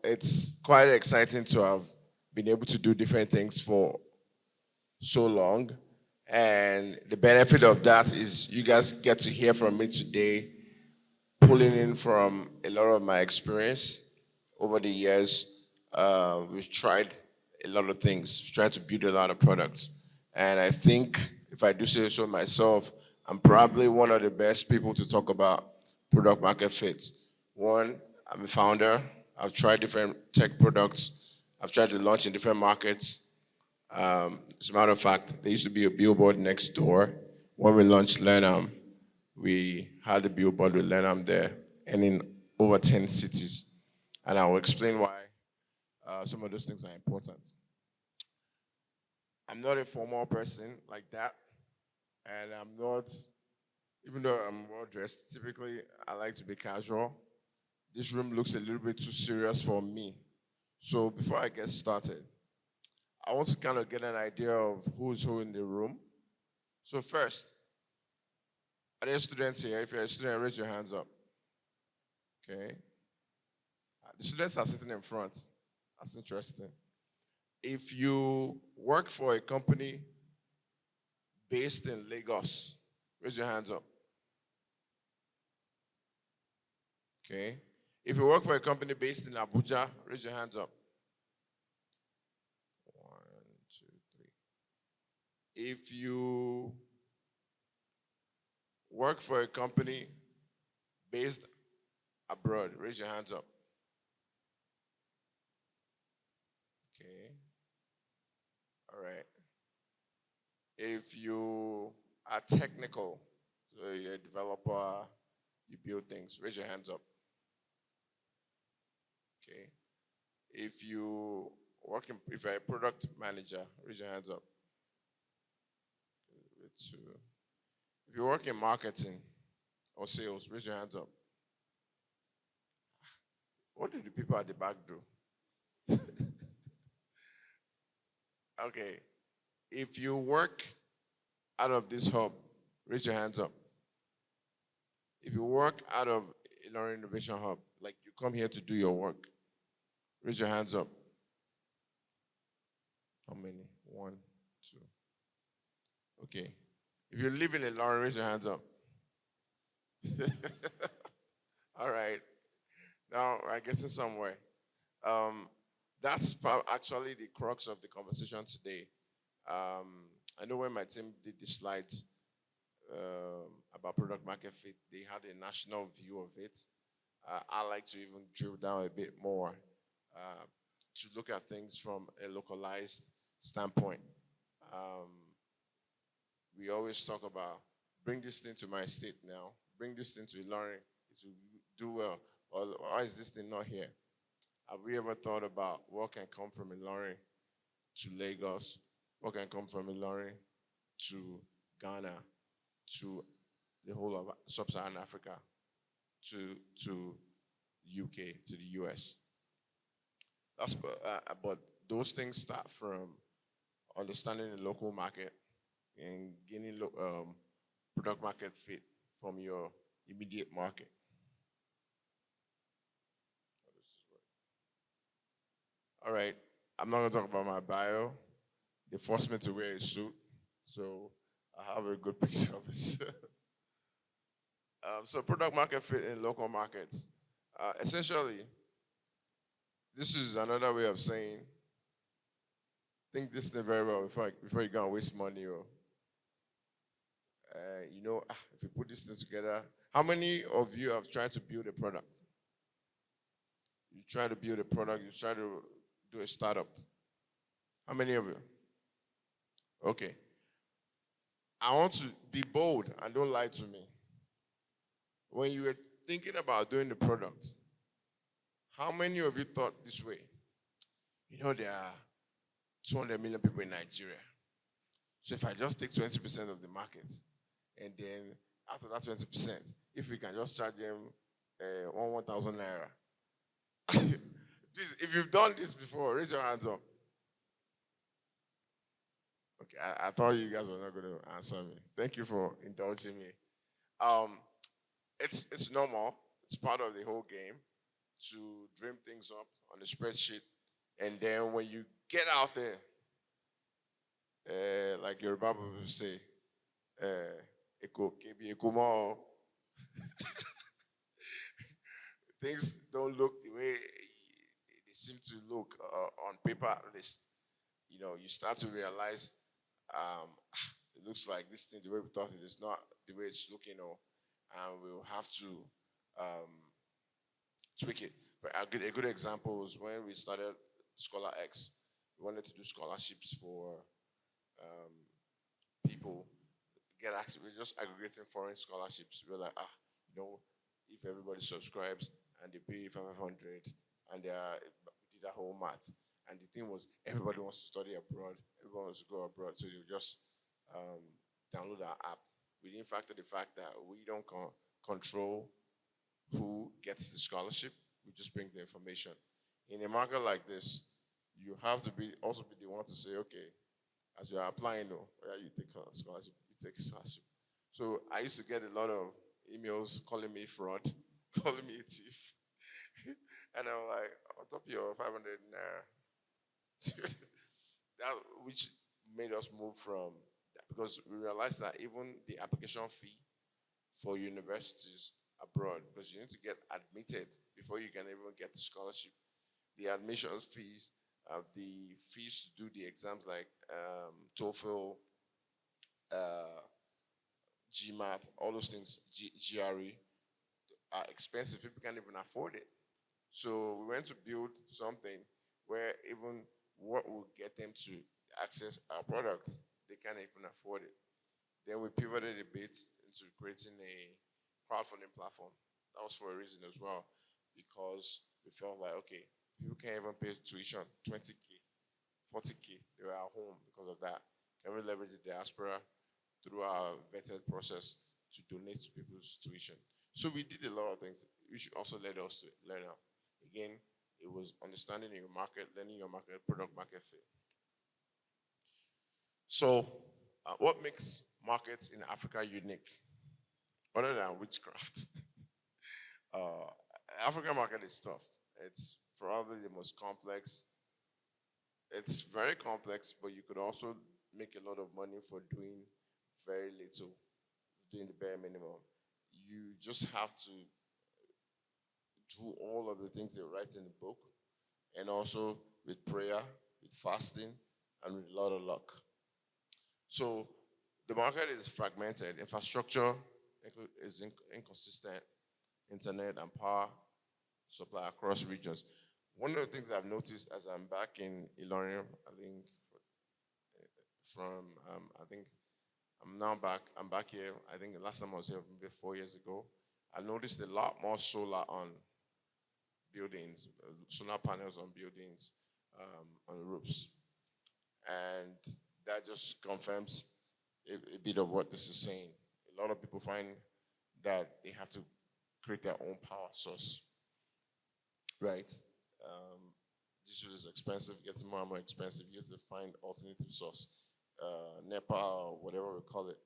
It's quite exciting to have been able to do different things for so long. And the benefit of that is you guys get to hear from me today, pulling in from a lot of my experience over the years. We've tried a lot of things, we've tried to build a lot of products. And I think, if I do say so myself, I'm probably one of the best people to talk about product market fit. One, I'm a founder. I've tried different tech products. I've tried to launch in different markets. As a matter of fact, there used to be a billboard next door. When we launched Lenham, we had a billboard with Lenham there and in over 10 cities. And I will explain why some of those things are important. I'm not a formal person like that, and I'm not, even though I'm well dressed, typically I like to be casual. This room looks a little bit too serious for me. So before I get started, I want to kind of get an idea of who's who in the room. So first, are there students here? If you're a student, raise your hands up. Okay. The students are sitting in front. That's interesting. If you work for a company based in Lagos, raise your hands up. Okay. If you work for a company based in Abuja, raise your hands up. 1, 2, 3. If you work for a company based abroad, raise your hands up. Okay. All right. If you are technical, so you're a developer, you build things, raise your hands up. Okay. If you're a product manager, raise your hands up. 2. If you work in marketing or sales, raise your hands up. What do the people at the back do? Okay. If you work out of this hub, raise your hands up. If you work out of Ilorin Innovation Hub, like you come here to do your work, raise your hands up. How many? 1, 2. Okay. If you live in Ilorin, raise your hands up. All right. Now we're getting somewhere. Um, that's actually the crux of the conversation today. I know when my team did the slides about product market fit, they had a national view of it. I like to even drill down a bit more to look at things from a localized standpoint. Um, we always talk about bring this thing to my state now, bring this thing to Ilorin, it will do well. Or why is this thing not here? Have we ever thought about what can come from Ilorin to Lagos? What can come from Ilorin to Ghana, to the whole of sub-Saharan Africa, to UK, to the US? But those things start from understanding the local market and gaining product market fit from your immediate market. All right, I'm not gonna talk about my bio. They forced me to wear a suit, so I have a good picture of it. So product market fit in local markets. Essentially, this is another way of saying think this thing very well before you go and waste money or if you put this thing together. How many of you have tried to build a product? You try to build a product, you try to do a startup. How many of you? Okay. I want to be bold and don't lie to me. When you were thinking about doing the product, how many of you thought this way? There are 200 million people in Nigeria. So if I just take 20% of the market, and then after that 20%, if we can just charge them 1,000 naira. Please, if you've done this before, raise your hands up. Okay, I thought you guys were not going to answer me. Thank you for indulging me. It's normal. It's part of the whole game. to dream things up on the spreadsheet, and then when you get out there, like your Bible will say, "Eko kebi ekumo," things don't look the way they seem to look on paper at least. You start to realize um, it looks like this thing the way we thought it is not the way it's looking, and we'll have to um, tweak it. But a good example is when we started Scholar X. We wanted to do scholarships for um, people get access. We're just aggregating foreign scholarships. We're like, if everybody subscribes and they pay 500 and we did a whole math. And the thing was, everybody wants to study abroad. Everyone wants to go abroad. So you just um, download our app. We didn't factor the fact that we don't control who gets the scholarship. We just bring the information. In a market like this, you have to also be the one to say, okay, as you are applying, you take a scholarship, you take a scholarship. So I used to get a lot of emails calling me fraud, calling me a thief. And I'm like, on top of your 500 naira. That, which made us move from that, because we realized that even the application fee for universities abroad, because you need to get admitted before you can even get the scholarship. The admission fees, the fees to do the exams like TOEFL, uh, GMAT, all those things, GRE, are expensive. People can't even afford it. So we went to build something where even what will get them to access our product, they can't even afford it. Then we pivoted a bit into creating a crowdfunding platform. That was for a reason as well, because we felt like, okay, people can't even pay tuition, 20K, 40K. They were at home because of that. Can we leverage the diaspora through our vetted process to donate to people's tuition? So we did a lot of things, which also led us to learn out. Again, it was understanding your market, learning your market, product market fit. So, what makes markets in Africa unique, other than witchcraft? uh, African market is tough. It's probably the most complex. It's very complex, but you could also make a lot of money for doing very little, doing the bare minimum. You just have to do all of the things they write in the book, and also with prayer, with fasting, and with a lot of luck. So the market is fragmented. Infrastructure is inconsistent. Internet and power supply across regions. One of the things I've noticed as I'm back in Ilorin, I think I think I'm now back. I'm back here. I think the last time I was here maybe 4 years ago. I noticed a lot more solar on buildings, solar panels on buildings, on roofs, and that just confirms a bit of what this is saying. A lot of people find that they have to create their own power source, right? Um, Diesel is expensive, gets more and more expensive. You have to find alternative source. NEPA or whatever we call it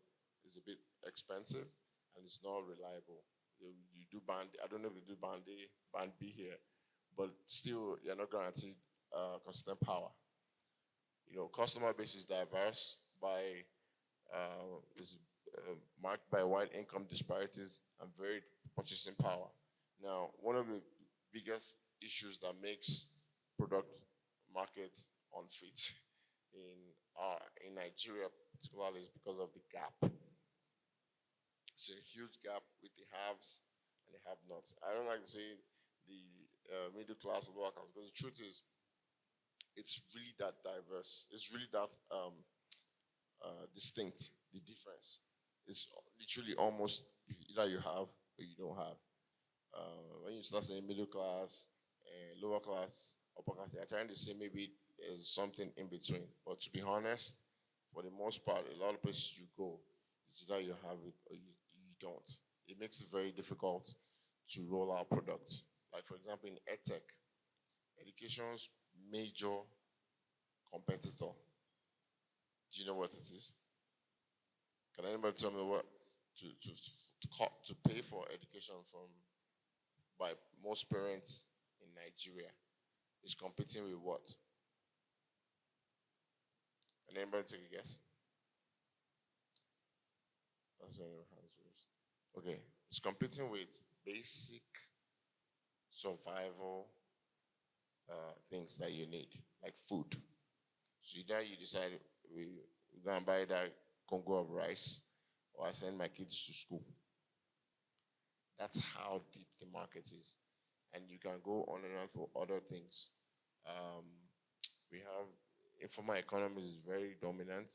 is a bit expensive and it's not reliable. You do band. I don't know if they do band A, band B here, but still you're not guaranteed consistent power. Customer base is diverse by is marked by wide income disparities and varied purchasing power. Now, one of the biggest issues that makes product market unfit in in Nigeria, particularly, is because of the gap. It's a huge gap with the haves and the have-nots. I don't like to say the middle class, lower class, because the truth is, it's really that diverse. It's really that distinct. The difference. It's literally almost either you have or you don't have. When you start saying middle class, lower class, upper class, they're trying to say maybe there's something in between. But to be honest, for the most part, a lot of places you go, it's either you have it or you don't. It makes it very difficult to roll out products. Like, for example, in EdTech, education's major competitor. Do you know what it is? Can anybody tell me what to pay for education from by most parents? Nigeria is competing with what? Can anybody take a guess? Okay, it's competing with basic survival things that you need, like food. So either you decide we go and buy that Congo of rice, or I send my kids to school. That's how deep the market is, and you can go on and on for other things. Um, we have informal economy is very dominant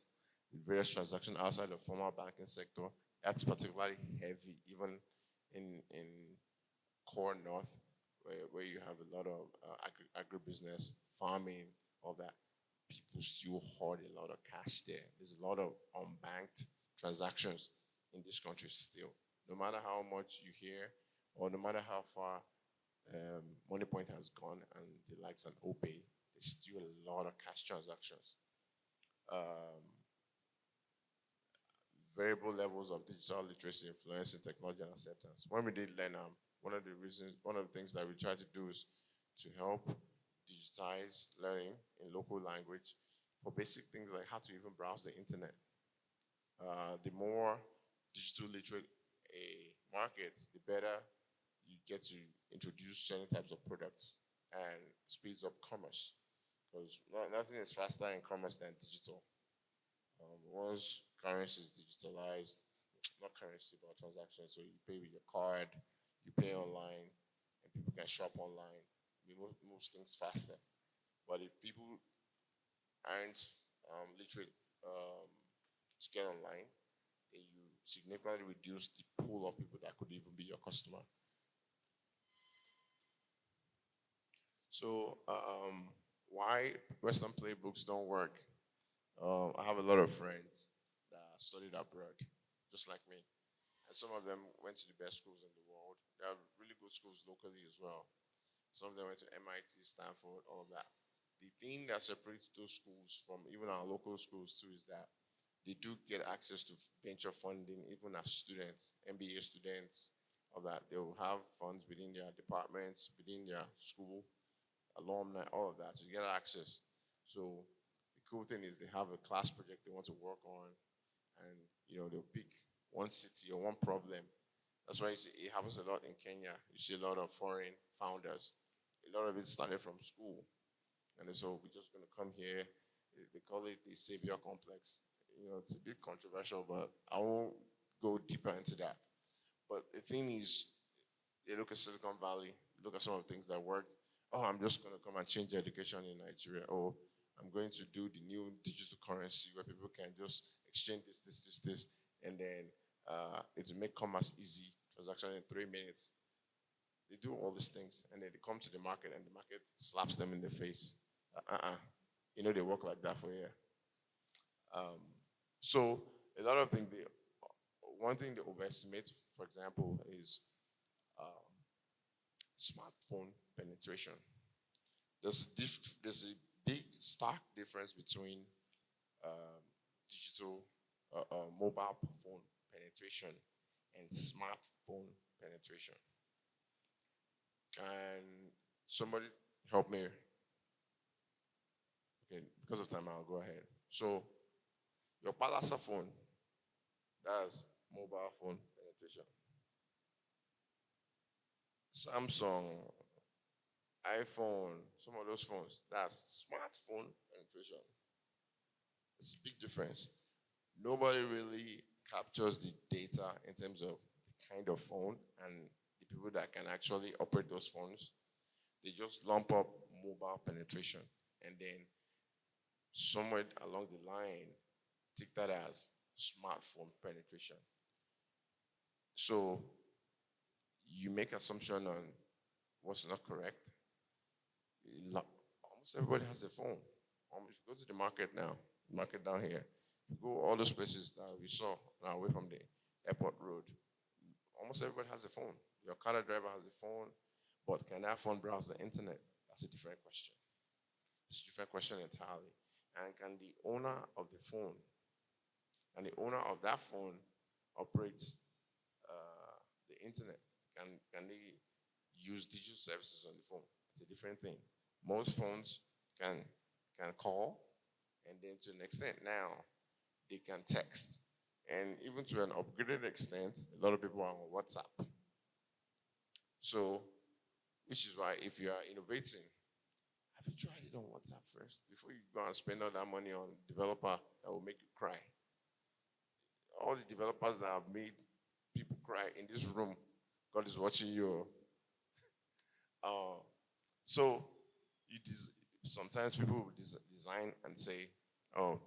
with various transactions outside the formal banking sector. That's particularly heavy, even in core north, where you have a lot of agribusiness, farming, all that. People still hoard a lot of cash there. There's a lot of unbanked transactions in this country still. No matter how much you hear, or no matter how far Money Point has gone and the likes and OPay, there's still a lot of cash transactions. Um, Variable levels of digital literacy influencing technology and acceptance. When we did learn, one of the things that we try to do is to help digitize learning in local language for basic things like how to even browse the internet. The more digital literate a market, the better you get to introduce certain types of products and speeds up commerce. Because nothing is faster in commerce than digital. Once currency is digitalized, not currency, but transactions, so you pay with your card, you pay online, and people can shop online. It moves things faster. But if people aren't literate to get online, then you significantly reduce the pool of people that could even be your customer. So, why Western playbooks don't work? I have a lot of friends that studied abroad, just like me. And some of them went to the best schools in the world. There are really good schools locally as well. Some of them went to MIT, Stanford, all of that. The thing that separates those schools from even our local schools too is that they do get access to venture funding even as students, MBA students, all that. They will have funds within their departments, within their school, alumni, all of that. So you get access. So the cool thing is they have a class project they want to work on, and they'll pick one city or one problem. That's why you see it happens a lot in Kenya. You see a lot of foreign founders. A lot of it started from school, and so we're just going to come here. They call it the savior complex. It's a bit controversial, but I won't go deeper into that. But the thing is, they look at Silicon Valley, look at some of the things that work. Oh, I'm just going to come and change education in Nigeria. Or I'm going to do the new digital currency where people can just exchange this, and then it will make commerce easy, transaction in 3 minutes. They do all these things, and then they come to the market, and the market slaps them in the face. They work like that for a year. So a lot of things, one thing they overestimate, for example, is smartphone penetration. There's a big stark difference between digital mobile phone penetration and smartphone penetration. Can somebody help me? Okay, because of time, I'll go ahead. So your Palasa phone, that's mobile phone penetration. Samsung, iPhone, some of those phones, that's smartphone penetration. It's a big difference. Nobody really captures the data in terms of the kind of phone and the people that can actually operate those phones. They just lump up mobile penetration, and then somewhere along the line, take that as smartphone penetration. So you make assumption on what's not correct. Almost everybody has a phone. If you go to the market now, market down here, you go all those places that we saw now away from the airport road, almost everybody has a phone. Your car driver has a phone, but can that phone browse the internet? That's a different question. It's a different question entirely. And can the owner of the phone and the owner of that phone operate the internet? Can they use digital services on the phone? It's a different thing. Most phones can can call, and then to an extent now they can text, and even to an upgraded extent, a lot of people are on WhatsApp. So, which is why if you are innovating, have you tried it on WhatsApp first before you go and spend all that money on developer that will make you cry? All the developers that have made people cry in this room, God is watching you. Uh, so you sometimes people will design and say, "Oh,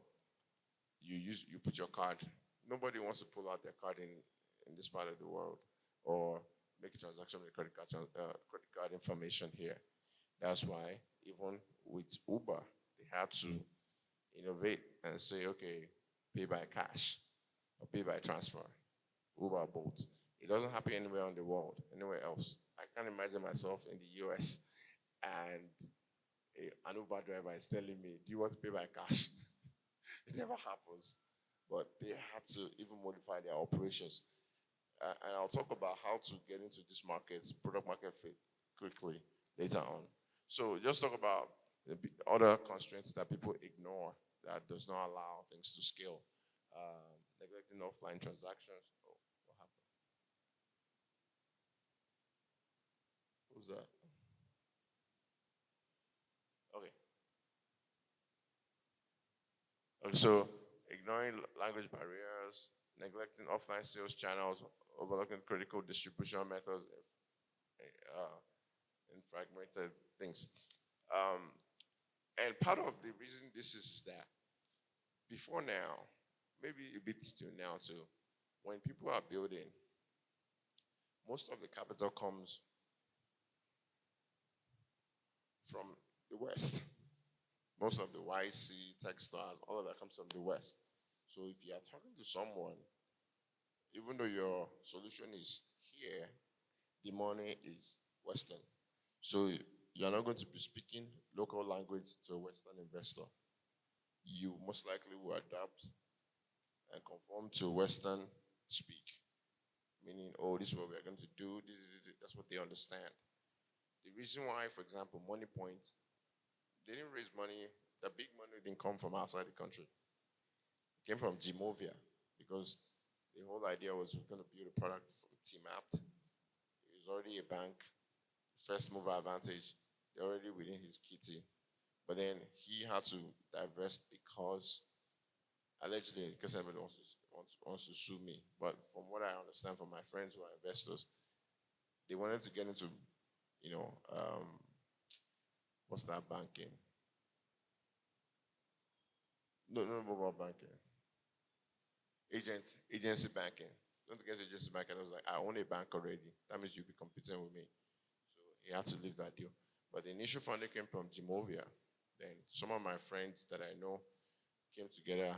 you put your card." Nobody wants to pull out their card in this part of the world or make a transaction with credit card information here. That's why even with Uber, they had to innovate and say, okay, pay by cash or pay by transfer. Uber, Bolt. It doesn't happen anywhere in the world, anywhere else. I can't imagine myself in the US and an Uber driver is telling me, do you want to pay by cash? It never happens. But they had to even modify their operations. And I'll talk about how to get into this market, product market fit, quickly later on. So just talk about the other constraints that people ignore that does not allow things to scale. Neglecting offline transactions. Oh, what happened? Who's that? Okay. Okay, so ignoring language barriers, neglecting offline sales channels, overlooking critical distribution methods, uh, and fragmented things. Um, and part of the reason this is that before now, maybe a bit to now too, when people are building, most of the capital comes from the West. Most of the YC, Techstars, all of that comes from the West. So if you are talking to someone, even though your solution is here, the money is Western. So you're not going to be speaking local language to a Western investor. You most likely will adapt and conform to Western speak, meaning, oh, this is what we're going to do. That's what they understand. The reason why, for example, Money Point, they didn't raise money. The big money didn't come from outside the country. It came from Gemovia because the whole idea was we're going to build a product from T-Map. It was already a bank, first mover advantage. They're already within his kitty. But then he had to divest because allegedly, because everybody wants to sue me. But from what I understand from my friends who are investors, they wanted to get into, you know, what's that banking? No, mobile banking. Agency banking. Don't get agency banking. I was like, I own a bank already. That means you'll be competing with me. So he had to leave that deal. But the initial funding came from Gemovia. Then some of my friends that I know came together,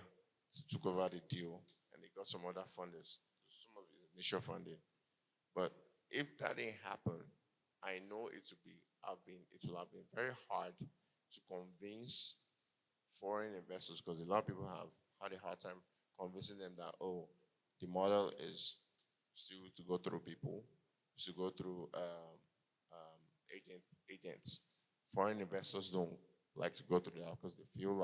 took over the deal, and they got some other funders, some of his initial funding. But if that didn't happen, I know it will have been very hard to convince foreign investors because a lot of people have had a hard time convincing them that, oh, the model is still to go through people, to go through agents. Foreign investors don't like to go through that because they feel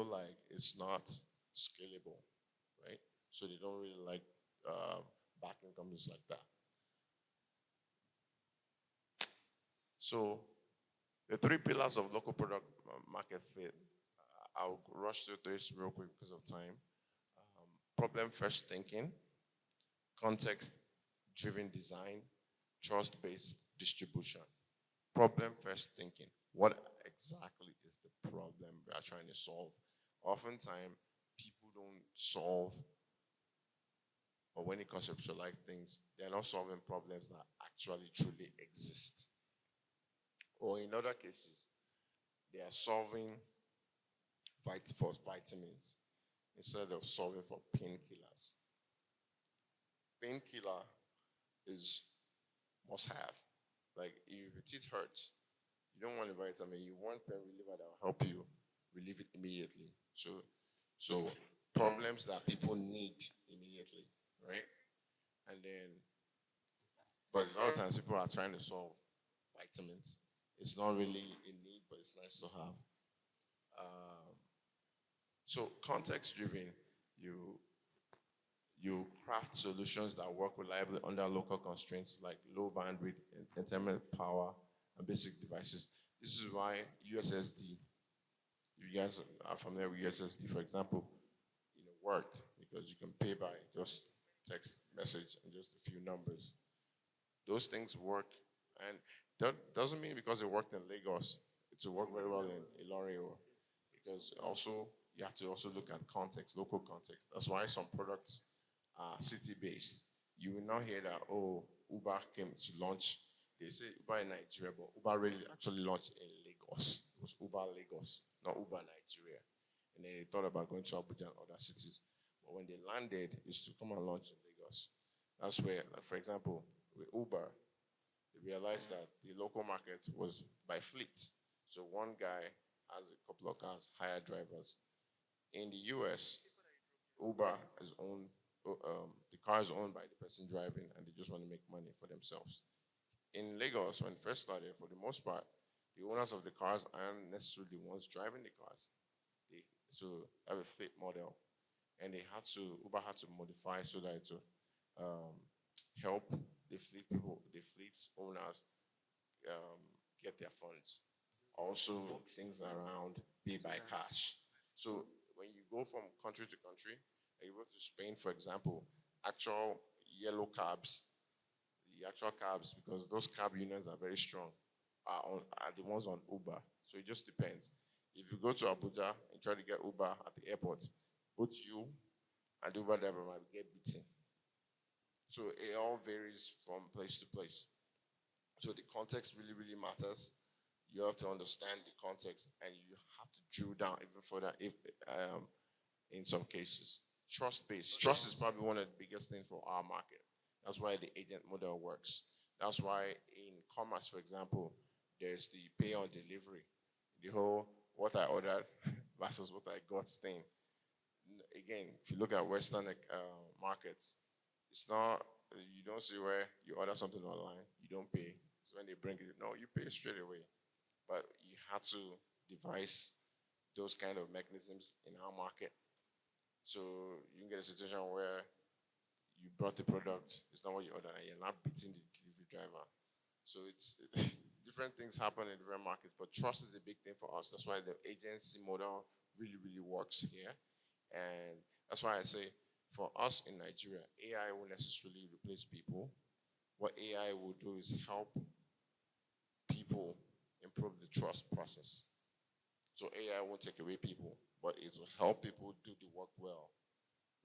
like it's not scalable, right? So they don't really like backing companies like that. So the three pillars of local product market fit. I'll rush through this real quick because of time. Problem first thinking, context driven design, trust based distribution. Problem first thinking. What exactly is the problem we are trying to solve? Oftentimes, people don't solve, or when they conceptualize things, they're not solving problems that actually truly exist. Or in other cases, they are solving for vitamins instead of solving for painkillers. Painkiller is must have. Like if your teeth hurts, you don't want a vitamin, you want pain reliever that will help you relieve it immediately. So problems that people need immediately, right? And then But a lot of times people are trying to solve vitamins. It's not really a need, but it's nice to have. Um, so context driven, you you craft solutions that work reliably under local constraints like low bandwidth, internet power, and basic devices. This is why USSD, you guys are familiar with USSD, for example, worked because you can pay by just text message and just a few numbers. Those things work, and that doesn't mean because it worked in Lagos, it will work very well in Ilorin, because also you have to also look at context, local context. That's why some products are city-based. You will not hear that, oh, Uber came to launch. They say Uber in Nigeria, but Uber really actually launched in Lagos. It was Uber Lagos, not Uber Nigeria. And then they thought about going to Abuja and other cities. But when they landed, it's to come and launch in Lagos. That's where, like, for example, with Uber, they realized that the local market was by fleet. So one guy has a couple of cars, hire drivers. In the US, Uber is owned, the car is owned by the person driving, and they just want to make money for themselves. In Lagos, when it first started, for the most part, the owners of the cars aren't necessarily the ones driving the cars. They so have a fleet model, and Uber had to modify so that to um, help the fleet people, the fleet owners um, get their funds. Also, things around pay by cash. So when you go from country to country, like you go to Spain, for example, actual yellow cabs, the actual cabs, because those cab unions are very strong, are the ones on Uber. So it just depends. If you go to Abuja and try to get Uber at the airport, both you and the Uber driver might get beaten. So it all varies from place to place. So the context really, really matters. You have to understand the context, and you have to drill down even further if in some cases. Trust based. Trust is probably one of the biggest things for our market. That's why the agent model works. That's why in commerce, for example, there's the pay on delivery. The whole what I ordered versus what I got thing. Again, if you look at Western markets, it's not, you don't see where you order something online, you don't pay. So when they bring it, no, you pay straight away. But you have to devise those kind of mechanisms in our market. So you can get a situation where you brought the product, it's not what you ordered, and you're not beating the delivery driver. So it's different things happen in different markets, but trust is a big thing for us. That's why the agency model really, really works here. And that's why I say for us in Nigeria, AI won't necessarily replace people. What AI will do is help people improve the trust process. So AI won't take away people, but it will help people do the work well,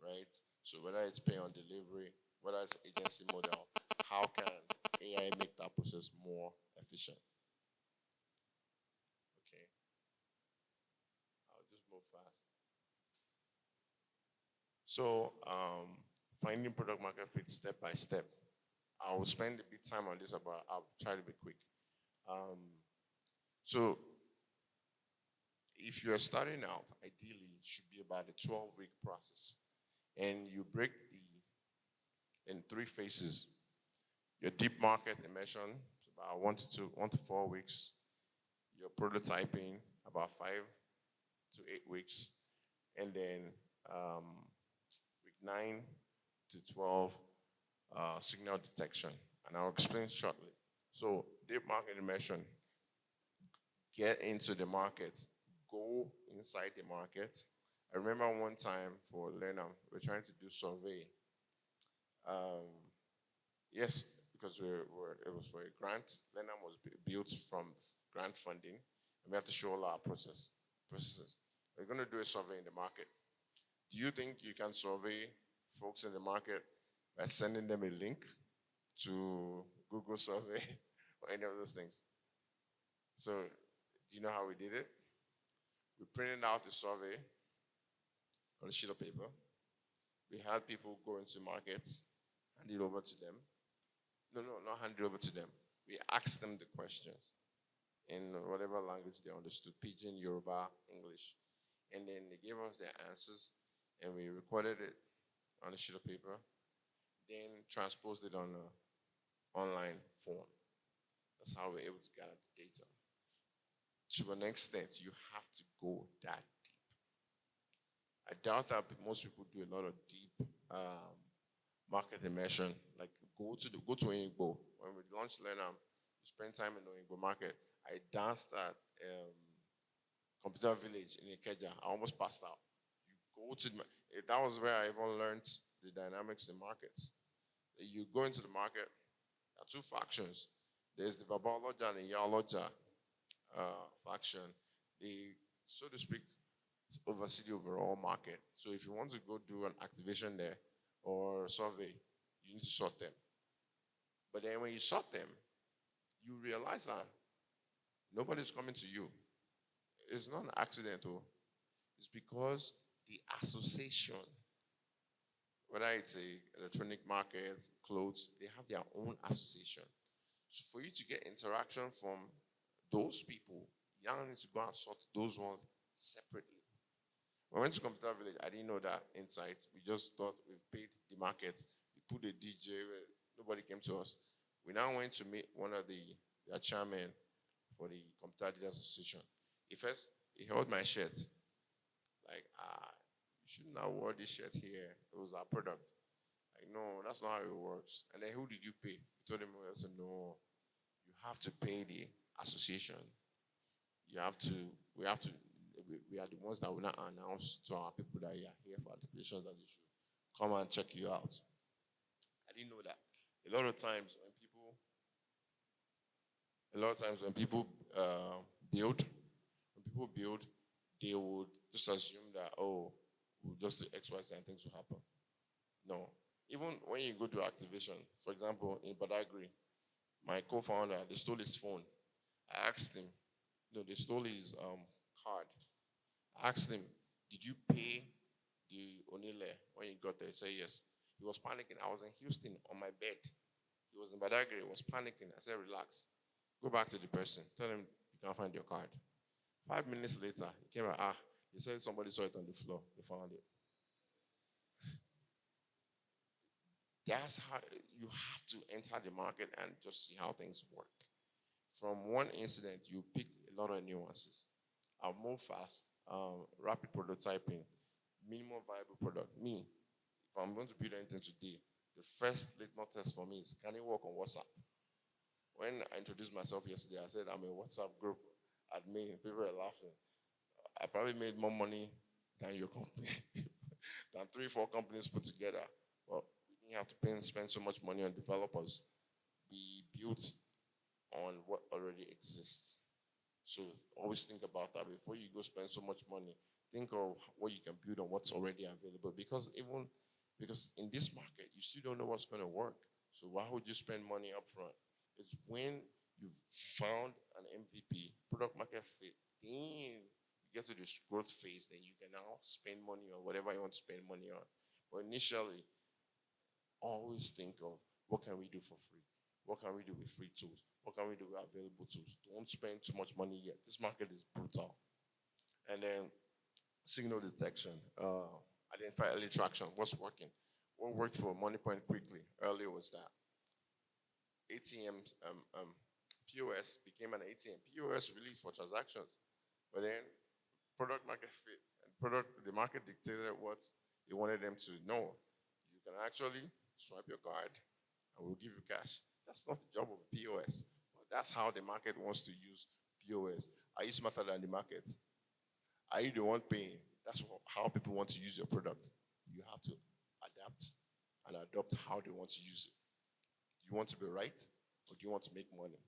right? So whether it's pay on delivery, whether it's agency model, how can AI make that process more efficient? Okay, I'll just move fast. So finding product market fit step by step. I will spend a bit time on this, but I'll try to be quick. Um, so if you're starting out, ideally it should be about a 12-week process, and you break the in three phases. Your deep market immersion, about 1 to 4 weeks. Your prototyping, about 5 to 8 weeks, and then um, week 9 to 12, signal detection, and I'll explain shortly. So deep market immersion, get into the market, go inside the market. I remember one time for Lena, we are trying to do survey. Um, yes, because it was for a grant. Lena was built from grant funding, and we have to show all our processes. We're going to do a survey in the market. Do you think you can survey folks in the market by sending them a link to Google Survey or any of those things? So, do you know how we did it? We printed out the survey on a sheet of paper. We had people go into markets, hand it over to them. No, not hand it over to them. We asked them the questions in whatever language they understood, Pidgin, Yoruba, English. And then they gave us their answers, and we recorded it on a sheet of paper, then transposed it on online form. That's how we're able to gather the data. To an extent, you have to go that deep. I doubt that most people do a lot of deep market immersion. Like go to Oyingbo. When we launched Learnam, we spend time in the Oyingbo market. I danced at Computer Village in Ikeja. I almost passed out. You go to that was where I even learned the dynamics in markets. You go into the market. There are two factions. There's the Babaloja and the Yaloja faction. They, so to speak, oversee the overall market. So if you want to go do an activation there or survey, you need to sort them. But then when you sort them, you realize that nobody's coming to you. It's not an accident, though. It's because the association, whether it's a electronic market, clothes, they have their own association. So for you to get interaction from those people, you now need to go and sort those ones separately. When I went to Computer Village, I didn't know that insight. We just thought we've paid the market. We put a DJ, nobody came to us. We now went to meet one of their chairman for the Computer Data Association. He held my shirt. Like, you shouldn't have worn this shirt here. It was our product. Like, no, that's not how it works. And then who did you pay? We told him, I said, no, you have to pay the association. We are the ones that will not announce to our people that you are here for activations that they should come and check you out. I didn't know that. A lot of times when people build, they would just assume that, we'll just do X, Y, Z and things will happen. No. Even when you go to activation, for example, in Badagry, my co-founder, they stole his phone. I asked him, they stole his card. I asked him, did you pay the Onile when you got there? He said yes. He was panicking. I was in Houston on my bed. He was in Badagry. He was panicking. I said, relax. Go back to the person. Tell him you can't find your card. 5 minutes later, he came out. He said somebody saw it on the floor. They found it. That's how you have to enter the market and just see how things work. From one incident, you pick a lot of nuances. I'll move fast. Rapid prototyping, minimum viable product. Me, if I'm going to build anything today, the first litmus test for me is, can it work on WhatsApp? When I introduced myself yesterday, I said I'm a WhatsApp group admin. People were laughing. I probably made more money than your company, than 3-4 companies put together. But we didn't have to spend so much money on developers. We built on what already exists. So always think about that before you go spend so much money. Think of what you can build on what's already available. Because in this market, you still don't know what's going to work. So why would you spend money up front? It's when you've found an MVP, product market fit, then you get to this growth phase, then you can now spend money on whatever you want to spend money on. But initially, always think of what can we do for free? What can we do with free tools? What can we do with available tools? Don't spend too much money yet. This market is brutal. And then signal detection, identify early traction, what's working. What worked for MoneyPoint quickly earlier was that ATM, POS became an ATM. POS really for transactions. But then product market fit and the market dictated what they wanted them to know. You can actually swipe your card and we'll give you cash. That's not the job of POS. But that's how the market wants to use POS. Are you smarter than the market? Are you the one paying? That's how people want to use your product. You have to adapt and adopt how they want to use it. You want to be right or do you want to make money?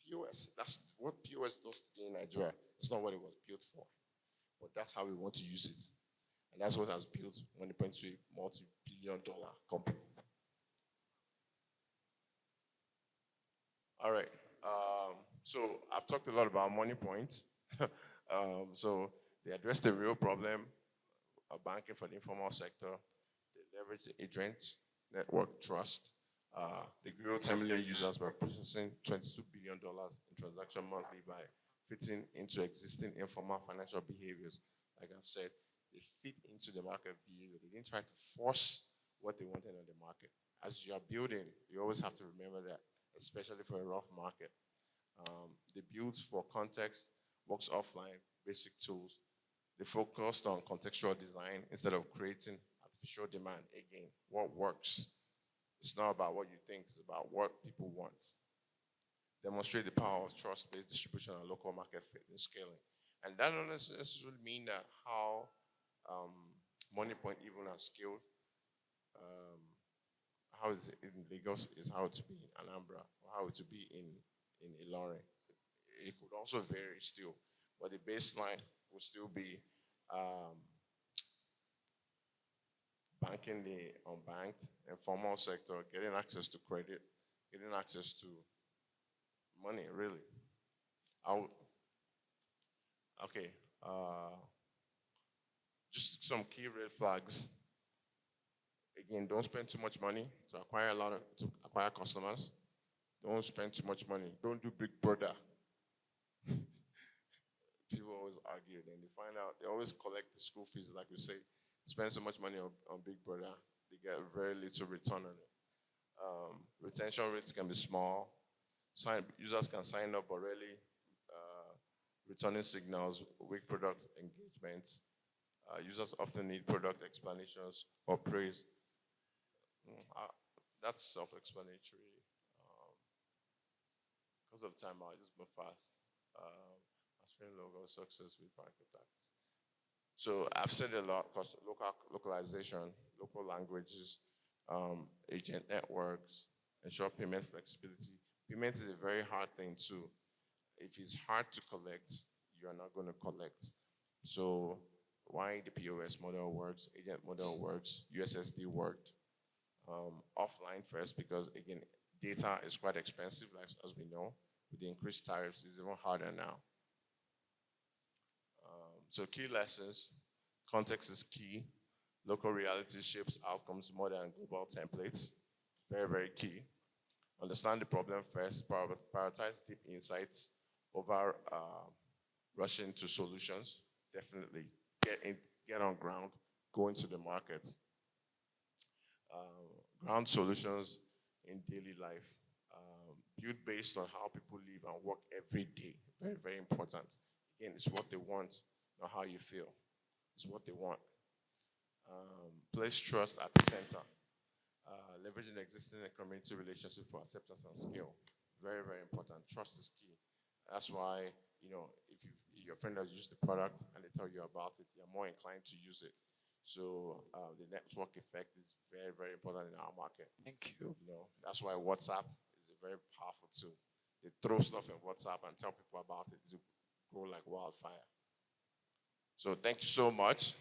POS, that's what POS does today in Nigeria. It's not what it was built for. But that's how we want to use it. And that's what has built MoneyPoint to a multi-billion-dollar company. All right. So I've talked a lot about MoneyPoint. So they address the real problem of banking for the informal sector. They leverage the agent network trust. They grew 10 million users by processing $22 billion in transaction monthly by fitting into existing informal financial behaviors. Like I've said, they fit into the market behavior. They didn't try to force what they wanted on the market. As you are building, you always have to remember that especially for a rough market. They build for context, works offline, basic tools. They focused on contextual design instead of creating artificial demand. Again, what works? It's not about what you think, it's about what people want. Demonstrate the power of trust-based distribution and local market fit in scaling. And that doesn't necessarily mean that how um, Money Point even has scaled, um, how is it in Lagos is how to be in Anambra, or how to be in Ilorin. It could also vary still, but the baseline will still be um, banking the unbanked, informal sector, getting access to credit, getting access to money, really. I'll, okay, uh, just some key red flags. Again, don't spend too much money to acquire customers. Don't spend too much money. Don't do Big Brother. People always argue, then they find out they always collect the school fees, like we say. Spend so much money on Big Brother, they get very little return on it. Retention rates can be small. Users can sign up, but really returning signals, weak product engagement. Users often need product explanations or praise. That's self-explanatory. Um, because of time, I'll just go fast. Australian logo success with bank attacks. So I've said a lot because localization, local languages, agent networks, ensure payment flexibility. Payment is a very hard thing too. If it's hard to collect, you are not going to collect. So why the POS model works, agent model works, USSD worked. Offline first because again, data is quite expensive, like, as we know. With the increased tariffs, it's even harder now. So key lessons, context is key. Local reality shapes outcomes more than global templates. Very, very key. Understand the problem first, prioritize deep insights over rushing to solutions. Definitely get on ground, go into the market. Ground solutions in daily life. Build based on how people live and work every day. Very, very important. Again, it's what they want, not how you feel. It's what they want. Place trust at the center. Leveraging existing community relationship for acceptance and scale. Very, very important. Trust is key. That's why, if your friend has used the product and they tell you about it, you're more inclined to use it. So the network effect is very, very important in our market. Thank you. That's why WhatsApp is a very powerful tool. They throw stuff in WhatsApp and tell people about it to grow like wildfire. So thank you so much.